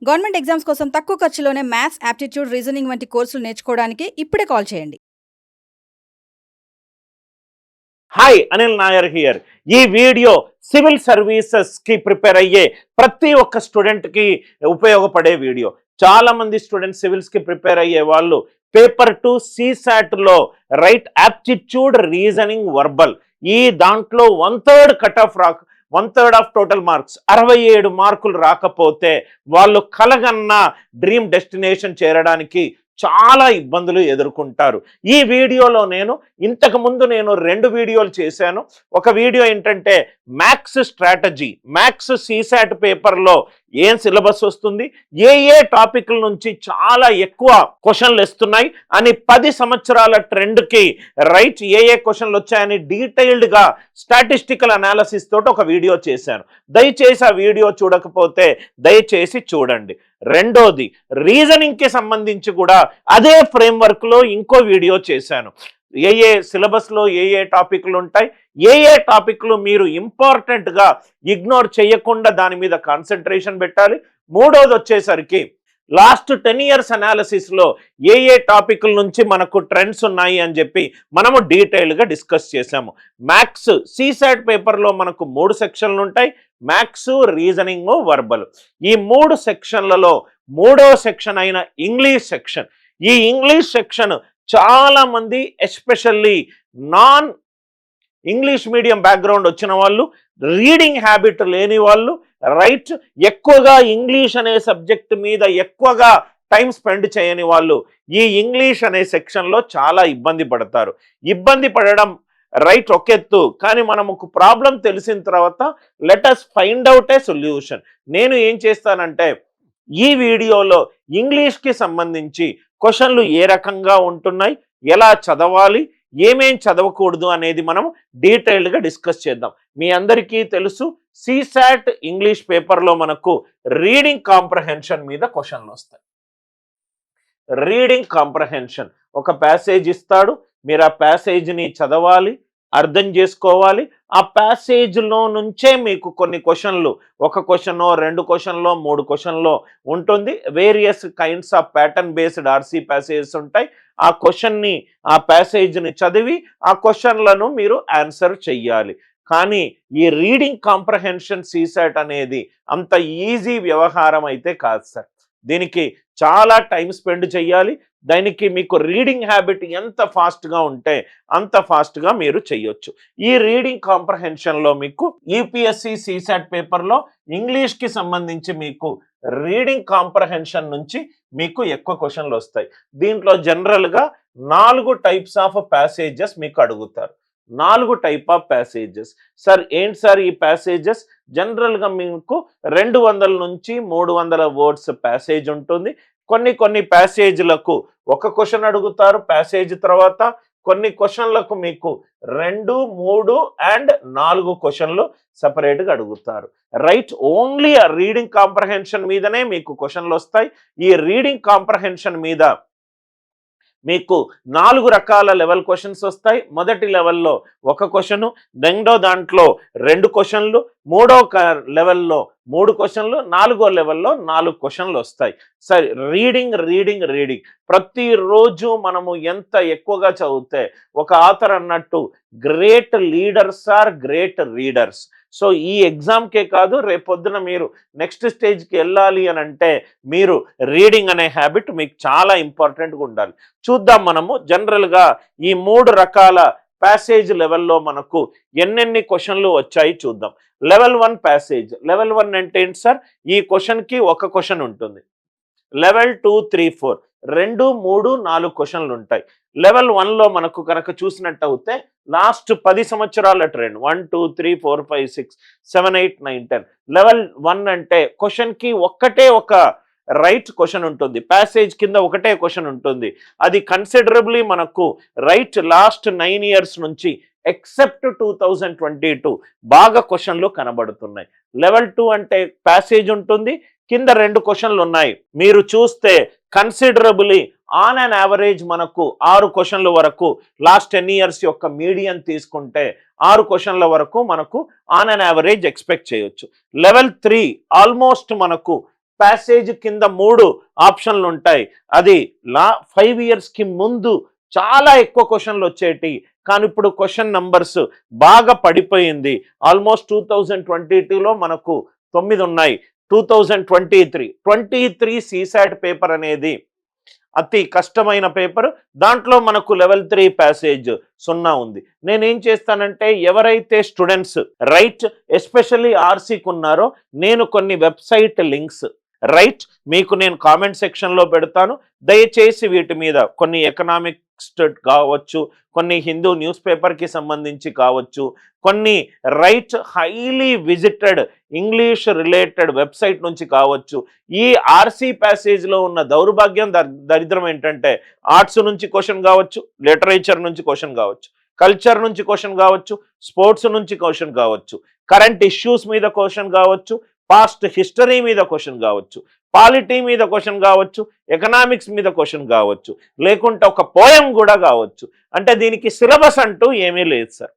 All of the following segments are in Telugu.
గవర్నమెంట్ ఎగ్జామ్స్ కోసం తక్కువ ఖర్చులోనే మ్యాథ్స్, యాప్టిట్యూడ్, రీజనింగ్ వంటి కోర్సులు నేర్చుకోవడానికి ఇప్పుడే కాల్ చేయండి. Hi, Anil Nair here. ఈ వీడియో సివిల్ సర్వీసెస్ కి ప్రిపేర్ అయ్యే ప్రతి ఒక్క స్టూడెంట్ కి ఉపయోగపడే వీడియో. చాలా మంది స్టూడెంట్స్ సివిల్స్ కి ప్రిపేర్ అయ్యే వాళ్ళు పేపర్ 2 CSAT లో రైట్ యాప్టిట్యూడ్, రీజనింగ్, వర్బల్ ఈ దాంట్లో 1/3 cut off 1/3 of total marks 67 మార్కులు రాకపోతే వాళ్ళు కలగన్న డ్రీమ్ డెస్టినేషన్ చేరడానికి చాలా ఇబ్బందులు ఎదుర్కొంటారు. ఈ వీడియోలో ఇంతకు ముందు నేను 2 వీడియోలు చేశాను. ఒక వీడియో ఏంటంటే మ్యాథ్స్ స్ట్రాటజీ, మ్యాథ్స్ CSAT పేపర్లో ఏం సిలబస్ వస్తుంది, ఏ టాపిక్ల నుంచి చాలా ఎక్కువ క్వశ్చన్లు వస్తున్నాయి అని 10 సంవత్సరాల ట్రెండ్కి రైట్ ఏ క్వశ్చన్లు వచ్చాయని డీటెయిల్డ్గా స్టాటిస్టికల్ అనాలిసిస్ తోటి ఒక వీడియో చేశాను. దయచేసి ఆ వీడియో చూడకపోతే దయచేసి చూడండి. రెండోది రీజనింగ్ కి సంబంధించి కూడా అదే ఫ్రేమ్వర్క్ లో ఇంకో వీడియో చేశాను. ఏ సిలబస్ లో ఏ టాపిక్లు ఉంటాయి, ఏ టాపిక్లు మీరు ఇంపార్టెంట్ గా ఇగ్నోర్ చేయకుండా దాని మీద కాన్సన్ట్రేషన్ పెట్టాలి. మూడోది వచ్చేసరికి లాస్ట్ 10 years అనాలిసిస్ లో ఏ టాపిక్ల నుంచి మనకు ట్రెండ్స్ ఉన్నాయి అని చెప్పి మనము డీటెయిల్గా డిస్కస్ చేసాము. మ్యాథ్స్ CSAT పేపర్లో మనకు 3 సెక్షన్లు ఉంటాయి, మ్యాథ్స్, రీజనింగ్, వర్బల్. ఈ 3 సెక్షన్లలో 3వ సెక్షన్ అయిన ఇంగ్లీష్ సెక్షన్, ఈ ఇంగ్లీష్ సెక్షన్ చాలా మంది especially non English medium background వచ్చిన వాళ్ళు, రీడింగ్ హ్యాబిట్ లేని వాళ్ళు, రైట్ ఎక్కువగా ఇంగ్లీష్ అనే సబ్జెక్ట్ మీద ఎక్కువగా టైం స్పెండ్ చేయని వాళ్ళు ఈ ఇంగ్లీష్ అనే సెక్షన్లో చాలా ఇబ్బంది పడతారు. ఇబ్బంది పడడం రైట్ ఒక ఎత్తు, కానీ మనకు ప్రాబ్లం తెలిసిన తర్వాత let us find out a solution. నేను ఏం చేస్తానంటే ఈ వీడియోలో ఇంగ్లీష్కి సంబంధించి క్వశ్చన్లు ఏ రకంగా ఉంటున్నాయి, ఎలా చదవాలి, ఏమేం చదవకూడదు అనేది మనం డీటెయిల్డ్గా డిస్కస్ చేద్దాం. మీ అందరికీ తెలుసు CSAT ఇంగ్లీష్ పేపర్లో మనకు రీడింగ్ కాంప్రహెన్షన్ మీద క్వశ్చన్లు వస్తాయి. రీడింగ్ కాంప్రహెన్షన్ ఒక ప్యాసేజ్ ఇస్తాడు, మీరు ఆ ప్యాసేజ్ని చదవాలి, అర్థం చేసుకోవాలి. ఆ ప్యాసేజ్లో నుంచే మీకు కొన్ని క్వశ్చన్లు, ఒక క్వశ్చనో 2 క్వశ్చన్లో 3 క్వశ్చన్లో ఉంటుంది. Various kinds of pattern based RC passages ఉంటాయి. ఆ క్వశ్చన్ని, ఆ ప్యాసేజ్ని చదివి ఆ క్వశ్చన్లను మీరు ఆన్సర్ చెయ్యాలి. కానీ ఈ రీడింగ్ కాంప్రహెన్షన్ CSAT అనేది అంత ఈజీ వ్యవహారం అయితే కాదు సార్. దీనికి చాలా టైం స్పెండ్ చేయాలి. దానికి మీకు రీడింగ్ హ్యాబిట్ ఎంత ఫాస్ట్గా ఉంటే అంత ఫాస్ట్గా మీరు చెయ్యొచ్చు. ఈ రీడింగ్ కాంప్రహెన్షన్లో మీకు UPSC CSAT పేపర్లో ఇంగ్లీష్కి సంబంధించి మీకు రీడింగ్ కాంప్రహెన్షన్ నుంచి మీకు ఎక్కువ క్వశ్చన్లు వస్తాయి. దీంట్లో జనరల్గా 4 టైప్స్ ఆఫ్ ప్యాసేజెస్ మీకు అడుగుతారు. 4 టైప్ ఆఫ్ ప్యాసేజెస్. సార్ ఏంటి సార్ ఈ ప్యాసేజెస్? జనరల్గా మీకు 200 నుంచి 300 వర్డ్స్ ప్యాసేజ్ ఉంటుంది. కొన్ని ప్యాసేజ్లకు ఒక క్వశ్చన్ అడుగుతారు ప్యాసేజ్ తర్వాత, కొన్ని క్వశ్చన్లకు మీకు 2, 3 అండ్ 4 క్వశ్చన్లు సపరేట్గా అడుగుతారు. రైట్ ఓన్లీ ఆ రీడింగ్ కాంప్రహెన్షన్ మీదనే మీకు క్వశ్చన్లు వస్తాయి. ఈ రీడింగ్ కాంప్రహెన్షన్ మీద మీకు 4 రకాల లెవెల్ క్వశ్చన్స్ వస్తాయి. మొదటి లెవెల్లో ఒక క్వశ్చను, రెండో దాంట్లో 2 క్వశ్చన్లు, మూడో లెవెల్లో 3 క్వశ్చన్లు, 4వ లెవెల్లో 4 క్వశ్చన్లు వస్తాయి. సరే, రీడింగ్ ప్రతిరోజు మనము ఎంత ఎక్కువగా చదివితే, ఒక ఆథర్ అన్నట్టు great leaders are great readers. So ఈ ఎగ్జామ్కే కాదు, రేపొద్దున మీరు నెక్స్ట్ స్టేజ్కి వెళ్ళాలి అని అంటే మీరు రీడింగ్ అనే హ్యాబిట్ మీకు చాలా ఇంపార్టెంట్గా ఉండాలి. చూద్దాం మనము జనరల్గా ఈ 3 రకాల ప్యాసేజ్ లెవెల్లో మనకు ఎన్నెన్ని క్వశ్చన్లు వచ్చాయి చూద్దాం. Level 1 passage. లెవెల్ 1 అంటే ఏంటి సార్? ఈ క్వశ్చన్కి ఒక క్వశ్చన్ ఉంటుంది. లెవెల్ 2, 3, 4 2, 3, 4 క్వశ్చన్లు ఉంటాయి. లెవెల్ 1లో మనకు కనుక చూసినట్టు అయితే లాస్ట్ 10 సంవత్సరాల ట్రెండ్ 1, 2, 3, 4, 5, 6, 7, 8, 9, 10. లెవెల్ 1 అంటే క్వశ్చన్కి ఒక్కటే ఒక రైట్ క్వశ్చన్ ఉంటుంది, ప్యాసేజ్ కింద ఒకటే క్వశ్చన్ ఉంటుంది. అది కన్సిడరబుల్లీ మనకు రైట్ లాస్ట్ 9 years నుంచి ఎక్సెప్ట్ 2022 బాగా క్వశ్చన్లు కనబడుతున్నాయి. లెవెల్ 2 అంటే ప్యాసేజ్ ఉంటుంది, కింద 2 క్వశ్చన్లు ఉన్నాయి. మీరు చూస్తే కన్సిడరబుల్లీ ఆన్ అన్ యావరేజ్ మనకు 6 క్వశ్చన్ల వరకు లాస్ట్ 10 years యొక్క మీడియన్ తీసుకుంటే 6 క్వశ్చన్ల వరకు మనకు ఆన్ అన్ యావరేజ్ ఎక్స్పెక్ట్ చేయొచ్చు. లెవెల్ 3 ఆల్మోస్ట్ మనకు ప్యాసేజ్ కింద 3 ఆప్షన్లు ఉంటాయి. అది 5 ఇయర్స్కి ముందు చాలా ఎక్కువ క్వశ్చన్లు వచ్చేటి, కానీ ఇప్పుడు క్వశ్చన్ నంబర్స్ బాగా పడిపోయింది. ఆల్మోస్ట్ 2022లో మనకు 9 ఉన్నాయి. 2023 CSAT పేపర్ అనేది అతి కష్టమైన పేపర్. దాంట్లో మనకు లెవెల్ 3 ప్యాసేజ్ 0 ఉంది. నేనేం చేస్తానంటే ఎవరైతే స్టూడెంట్స్ రైట్ ఎస్పెషల్లీ ఆర్సీకి ఉన్నారో నేను కొన్ని వెబ్సైట్ లింక్స్ రైట్ మీకు నేను కామెంట్ సెక్షన్లో పెడతాను. దయచేసి వీటి మీద కొన్ని ఎకనామిక్స్ కావచ్చు, కొన్ని హిందూ న్యూస్ పేపర్కి సంబంధించి కావచ్చు, కొన్ని right highly visited English related website నుంచి కావచ్చు. ఈ ఆర్సీ ప్యాసేజ్లో ఉన్న దౌర్భాగ్యం దరిద్రం ఏంటంటే ఆర్ట్స్ నుంచి క్వశ్చన్ కావచ్చు, లిటరేచర్ నుంచి క్వశ్చన్ కావచ్చు, కల్చర్ నుంచి క్వశ్చన్ కావచ్చు, స్పోర్ట్స్ నుంచి క్వశ్చన్ కావచ్చు, కరెంట్ ఇష్యూస్ మీద క్వశ్చన్ కావచ్చు, పాస్ట్ హిస్టరీ మీద క్వశ్చన్ కావచ్చు, పాలిటీ మీద క్వశ్చన్ కావచ్చు, ఎకనామిక్స్ మీద క్వశ్చన్ కావచ్చు, లేకుంటే ఒక పోయం కూడా కావచ్చు. అంటే దీనికి సిలబస్ అంటూ ఏమీ లేదు సార్.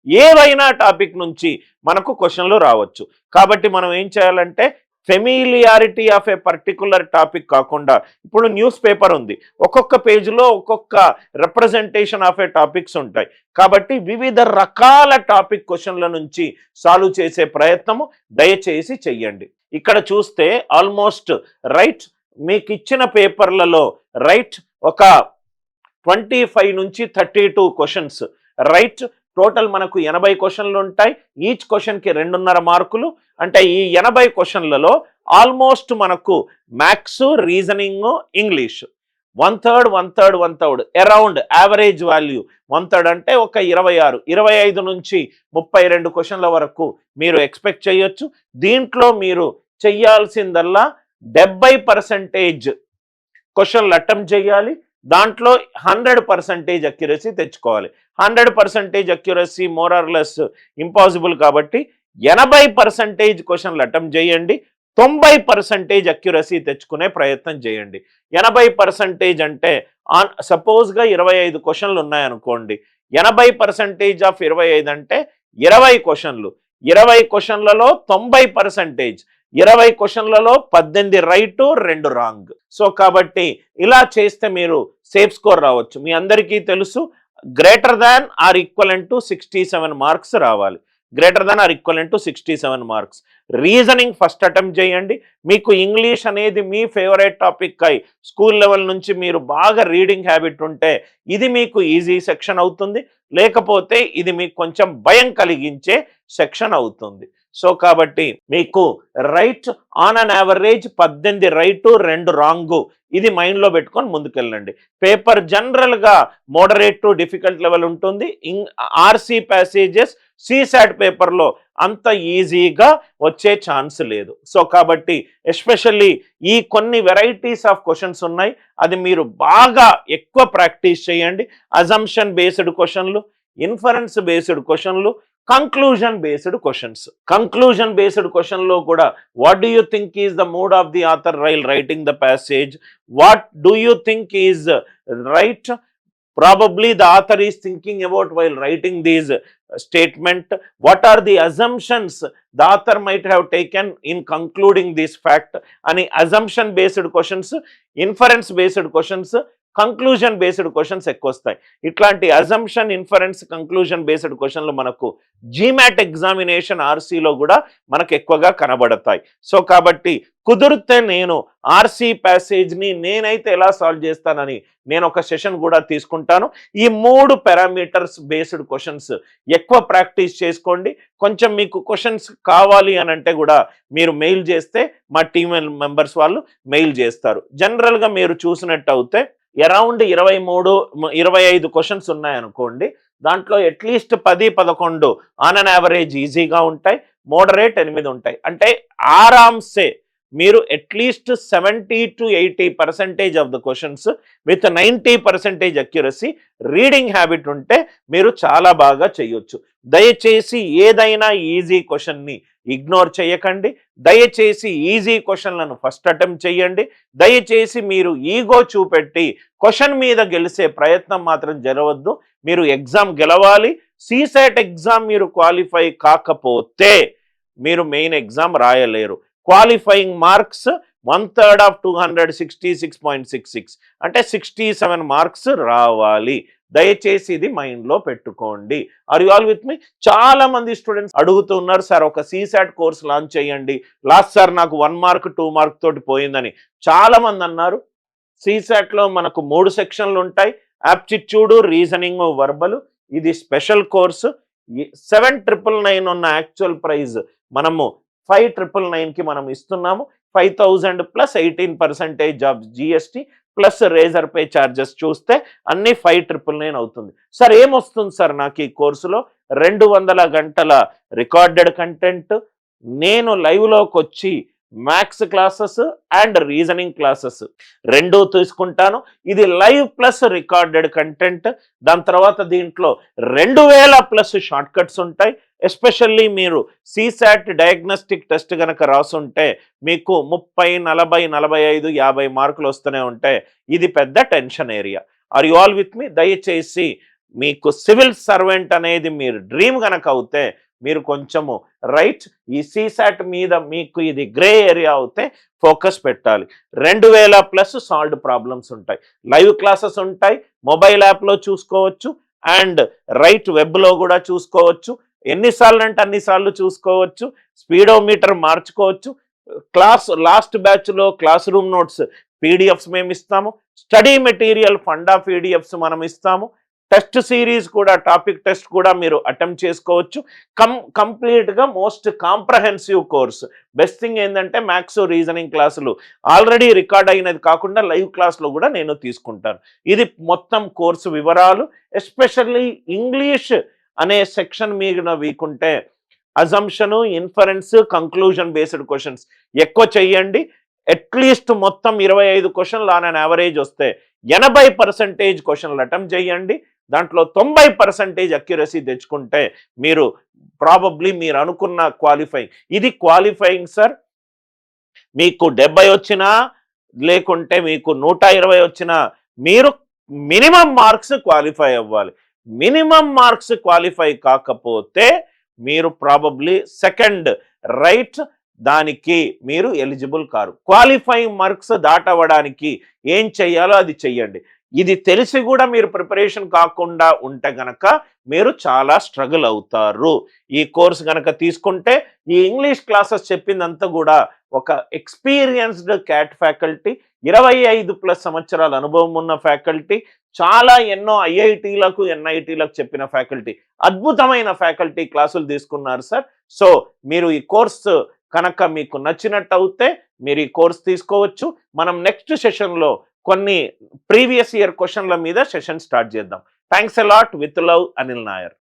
ఏవైనా టాపిక్ నుంచి మనకు క్వశ్చన్లు రావచ్చు. కాబట్టి మనం ఏం చేయాలంటే familiarity of A particular topic కాకుండా, ఇప్పుడు న్యూస్ పేపర్ ఉంది, ఒక్కొక్క పేజ్లో ఒక్కొక్క రిప్రజెంటేషన్ ఆఫ్ ఏ టాపిక్స్ ఉంటాయి. కాబట్టి వివిధ రకాల టాపిక్ క్వశ్చన్ల నుంచి సాల్వ్ చేసే ప్రయత్నము దయచేసి చెయ్యండి. ఇక్కడ చూస్తే ఆల్మోస్ట్ రైట్ మీకు ఇచ్చిన పేపర్లలో రైట్ ఒక 25 నుంచి 32 క్వశ్చన్స్ రైట్. టోటల్ మనకు 80 క్వశ్చన్లు ఉంటాయి. ఈచ్ క్వశ్చన్కి 2.5 మార్కులు. అంటే ఈ 80 క్వశ్చన్లలో ఆల్మోస్ట్ మనకు maths, reasoning, English 1/3 around average value 1/3 అంటే ఒక 25 నుంచి 32 క్వశ్చన్ల వరకు మీరు ఎక్స్పెక్ట్ చేయొచ్చు. దీంట్లో మీరు చెయ్యాల్సిందల్లా 70% క్వశ్చన్లు అటెంప్ట్ చేయాలి. దాంట్లో 100% అక్యురసీ తెచ్చుకోవాలి. 100% accuracy more or less impossible. కాబట్టి 80% క్వశ్చన్లు అటెంప్ట్ చేయండి. 90% అక్యురసీ తెచ్చుకునే ప్రయత్నం చేయండి. 80% అంటే సపోజ్గా 25 క్వశ్చన్లు ఉన్నాయనుకోండి. 80% ఆఫ్ 25 అంటే 20 క్వశ్చన్లు. 20 క్వశ్చన్లలో 90%, 20 క్వశ్చన్లలో 18 రైట్, 2 రాంగ్. సో కాబట్టి ఇలా చేస్తే మీరు సేఫ్ స్కోర్ రావచ్చు. మీ అందరికీ తెలుసు greater than or equivalent to 67 marks రావాలి. Greater than or equivalent to 67 marks. Reasoning first attempt చేయండి. మీకు ఇంగ్లీష్ అనేది మీ ఫేవరెట్ టాపిక్ అయి స్కూల్ లెవెల్ నుంచి మీరు బాగా రీడింగ్ హ్యాబిట్ ఉంటే ఇది మీకు ఈజీ సెక్షన్ అవుతుంది. లేకపోతే ఇది మీకు కొంచెం భయం కలిగించే సెక్షన్ అవుతుంది. సో కాబట్టి మీకు right on an average 18 right, 2 wrong. ఇది మైండ్లో పెట్టుకొని ముందుకెళ్ళండి. పేపర్ జనరల్గా మోడరేట్ టు డిఫికల్ట్ లెవెల్ ఉంటుంది. ఆర్సీ ప్యాసేజెస్ CSAT పేపర్లో అంత ఈజీగా వచ్చే ఛాన్స్ లేదు. సో కాబట్టి ఎస్పెషల్లీ ఈ కొన్ని వెరైటీస్ ఆఫ్ క్వశ్చన్స్ ఉన్నాయి. అది మీరు బాగా ఎక్కువ ప్రాక్టీస్ చేయండి. అజంప్షన్ బేస్డ్ క్వశ్చన్లు, ఇన్ఫరెన్స్ బేస్డ్ క్వశ్చన్లు, conclusion based questions. Conclusion based క్వశ్చన్లో కూడా what do you think is the mood of the author while writing the passage? What do you think is right? Probably the author is thinking about while writing these statement. What are the assumptions the author might have taken in concluding this fact? And assumption based questions, inference based questions, conclusion based questions ఎక్కువ వస్తాయి. ఇట్లాంటి అజంప్షన్, ఇన్ఫరెన్స్, కంక్లూజన్ బేస్డ్ క్వశ్చన్లు మనకు జీమాట్ ఎగ్జామినేషన్ ఆర్సీలో కూడా మనకు ఎక్కువగా కనబడతాయి. సో కాబట్టి కుదిరితే నేను ఆర్సీ ప్యాసేజ్ని నేనైతే ఎలా సాల్వ్ చేస్తానని నేను ఒక సెషన్ కూడా తీసుకుంటాను. ఈ 3 పారామీటర్స్ బేస్డ్ క్వశ్చన్స్ ఎక్కువ ప్రాక్టీస్ చేసుకోండి. కొంచెం మీకు క్వశ్చన్స్ కావాలి అని అంటే కూడా మీరు మెయిల్ చేస్తే మా టీమ్ మెంబర్స్ వాళ్ళు మెయిల్ చేస్తారు. జనరల్గా మీరు చూసినట్టు అయితే అరౌండ్ 23-25 క్వశ్చన్స్ ఉన్నాయనుకోండి. దాంట్లో అట్లీస్ట్ 10-11 ఆన్ అన్ యావరేజ్ ఈజీగా ఉంటాయి, మోడరేట్ 8 ఉంటాయి. అంటే ఆరామ్సే మీరు at least 70 to 80% of the questions with 90% accuracy reading habit ఉంటే మీరు చాలా బాగా చేయొచ్చు. దయచేసి ఏదైనా ఈజీ క్వశ్చన్ని ఇగ్నోర్ చేయకండి. దయచేసి ఈజీ క్వశ్చన్లను ఫస్ట్ అటెంప్ట్ చేయండి. దయచేసి మీరు ఈగో చూపెట్టి క్వశ్చన్ మీద గెలిచే ప్రయత్నం మాత్రం జరగవద్దు. మీరు ఎగ్జామ్ గెలవాలి. CSAT ఎగ్జామ్ మీరు క్వాలిఫై కాకపోతే మీరు మెయిన్ ఎగ్జామ్ రాయలేరు. క్వాలిఫైయింగ్ మార్క్స్ 1/3 ఆఫ్ 266.66 అంటే 67 మార్క్స్ రావాలి. దయచేసి ఇది మైండ్లో పెట్టుకోండి. Are you all with me? చాలా మంది స్టూడెంట్స్ అడుగుతున్నారు, సార్ ఒక CSAT కోర్స్ లాంచ్ చేయండి, లాస్ట్ సార్ నాకు 1 మార్క్ 2 మార్క్ తోటి పోయిందని చాలా మంది అన్నారు. CSATలో మనకు 3 సెక్షన్లు ఉంటాయి, యాప్టిట్యూడ్, రీజనింగ్, వర్బల్. ఇది స్పెషల్ కోర్సు. 7,999 ఉన్న యాక్చువల్ ప్రైజ్ మనము 5,999కి మనం ఇస్తున్నాము. 5,000 plus 18% of GST plus Razorpay charges చూస్తే అన్ని 5,999 అవుతుంది. సార్ ఏమొస్తుంది సార్ నాకు ఈ కోర్సులో? 200 గంటల రికార్డెడ్ కంటెంట్, నేను లైవ్లోకి వచ్చి maths classes and reasoning classes రెండూ తీసుకుంటాను. ఇది లైవ్ ప్లస్ రికార్డెడ్ కంటెంట్. దాని తర్వాత దీంట్లో 2,000 ప్లస్ షార్ట్ కట్స్ ఉంటాయి. ఎస్పెషల్లీ మీరు CSAT డయాగ్నోస్టిక్ టెస్ట్ కనుక రాసుంటే మీకు 30, 40, 45, 50 మార్కులు వస్తూనే ఉంటాయి. ఇది పెద్ద tension area. Are you all with me? దయచేసి మీకు సివిల్ సర్వెంట్ అనేది మీరు డ్రీమ్ కనుక అవుతే మీరు కొంచెము రైట్ ఈ CSAT మీద మీకు ఇది గ్రే ఏరియా అవుతే ఫోకస్ పెట్టాలి. 2,000 ప్లస్ సాల్వ్డ్ ప్రాబ్లమ్స్ ఉంటాయి, లైవ్ క్లాసెస్ ఉంటాయి, మొబైల్ యాప్లో చూసుకోవచ్చు అండ్ రైట్ వెబ్లో కూడా చూసుకోవచ్చు. ఎన్నిసార్లు అంటే అన్నిసార్లు చూసుకోవచ్చు. స్పీడోమీటర్ మార్చుకోవచ్చు. క్లాస్ లాస్ట్ బ్యాచ్లో క్లాస్ రూమ్ నోట్స్ PDFs మేము ఇస్తాము. స్టడీ మెటీరియల్ ఫండా PDFs మనం ఇస్తాము. టెస్ట్ సిరీస్ కూడా, టాపిక్ టెస్ట్ కూడా మీరు అటెంప్ట్ చేసుకోవచ్చు. కంప్లీట్గా most comprehensive course. Best thing ఏంటంటే మ్యాథ్స్, రీజనింగ్ క్లాసులు ఆల్రెడీ రికార్డ్ అయినది కాకుండా లైవ్ క్లాస్లో కూడా నేను తీసుకుంటాను. ఇది మొత్తం కోర్సు వివరాలు. ఎస్పెషల్లీ ఇంగ్లీష్ అనే సెక్షన్ మీద వీకుంటే అజంప్షను, ఇన్ఫరెన్స్, కంక్లూజన్ బేస్డ్ క్వశ్చన్స్ ఎక్కువ చెయ్యండి. అట్లీస్ట్ మొత్తం 25 క్వశ్చన్లు ఆన్ అన్ యావరేజ్ వస్తే 80% క్వశ్చన్లు అటెంప్ట్ చేయండి. దాంట్లో 90% అక్యురసీ తెచ్చుకుంటే మీరు ప్రాబబ్లీ మీరు అనుకున్న క్వాలిఫైయింగ్. ఇది క్వాలిఫైయింగ్ సార్. మీకు 70 వచ్చినా లేకుంటే మీకు 120 వచ్చినా మీరు మినిమం మార్క్స్ క్వాలిఫై అవ్వాలి. మినిమం మార్క్స్ క్వాలిఫై కాకపోతే మీరు ప్రాబబ్లీ సెకండ్ రైట్ దానికి మీరు ఎలిజిబుల్ కారు. క్వాలిఫైయింగ్ మార్క్స్ దాటవడానికి ఏం చెయ్యాలో అది చెయ్యండి. ఇది తెలిసి కూడా మీరు ప్రిపరేషన్ కాకుండా ఉంటే గనక మీరు చాలా స్ట్రగుల్ అవుతారు. ఈ కోర్స్ గనక తీసుకుంటే ఈ ఇంగ్లీష్ క్లాసెస్ చెప్పిందంతా కూడా ఒక ఎక్స్పీరియన్స్డ్ క్యాట్ ఫ్యాకల్టీ, 25+ సంవత్సరాల అనుభవం ఉన్న ఫ్యాకల్టీ, చాలా ఎన్నో IITలకు NITలకు చెప్పిన ఫ్యాకల్టీ, అద్భుతమైన ఫ్యాకల్టీ క్లాసులు తీసుకున్నారు సార్. సో మీరు ఈ కోర్సు కనుక మీకు నచ్చినట్టు అవుతే మీరు ఈ కోర్స్ తీసుకోవచ్చు. మనం నెక్స్ట్ సెషన్లో కొన్ని ప్రీవియస్ ఇయర్ క్వశ్చన్ల మీద సెషన్ స్టార్ట్ చేద్దాం. Thanks a lot. With love, Anil Nair.